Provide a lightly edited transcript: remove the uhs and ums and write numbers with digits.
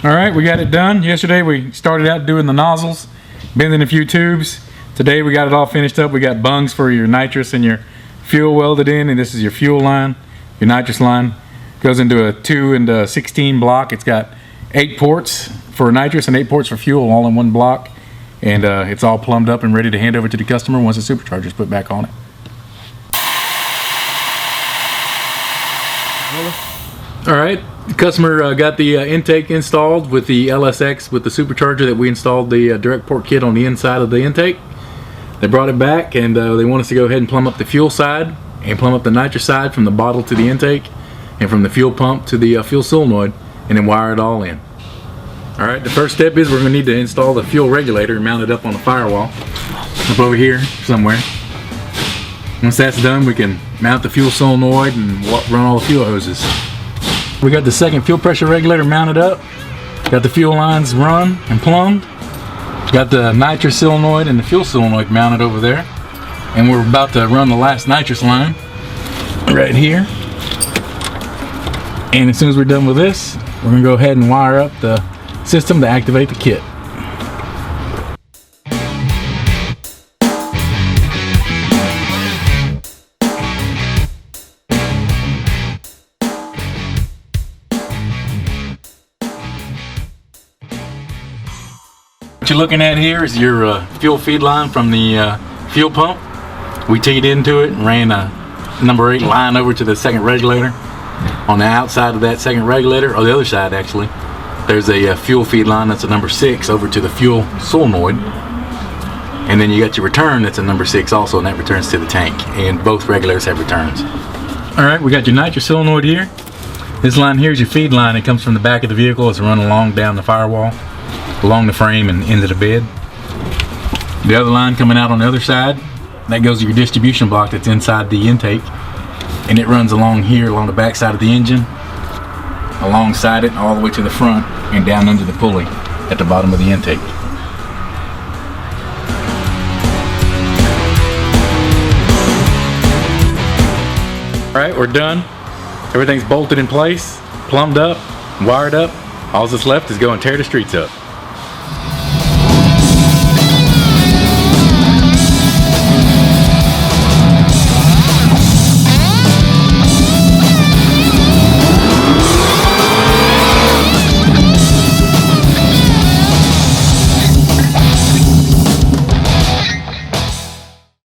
Alright, we got it done. Yesterday we started out doing the nozzles, bending a few tubes. Today we got it all finished up. We got bungs for your nitrous and your fuel welded in, and this is your fuel line, your nitrous line. Goes into a 2 and 16 block. It's got 8 ports for nitrous and 8 ports for fuel all in one block. And it's all plumbed up and ready to hand over to the customer once the supercharger is put back on it. Alright, the customer got the intake installed with the LSX with the supercharger that we installed the direct port kit on the inside of the intake. They brought it back, and they want us to go ahead and plumb up the fuel side and plumb up the nitrous side from the bottle to the intake and from the fuel pump to the fuel solenoid, and then wire it all in. Alright, the first step is we're going to need to install the fuel regulator and mount it up on the firewall up over here somewhere. Once that's done, we can mount the fuel solenoid and run all the fuel hoses. We got the second fuel pressure regulator mounted up, got the fuel lines run and plumbed, got the nitrous solenoid and the fuel solenoid mounted over there, and we're about to run the last nitrous line right here. And as soon as we're done with this, we're going to go ahead and wire up the system to activate the kit. What you're looking at here is your fuel feed line from the fuel pump. We teed into it and ran a number 8 line over to the second regulator. On the outside of that second regulator, or the other side actually, there's a fuel feed line that's a number 6 over to the fuel solenoid. And then you got your return that's a number 6 also, and that returns to the tank. And both regulators have returns. Alright, we got your nitrous solenoid here. This line here is your feed line. It comes from the back of the vehicle. It's run along down the firewall, along the frame and into the bed. The other line coming out on the other side, that goes to your distribution block that's inside the intake, and it runs along here along the back side of the engine, alongside it all the way to the front and down under the pulley at the bottom of the intake. Alright, we're done. Everything's bolted in place, plumbed up, wired up. All that's left is go and tear the streets up.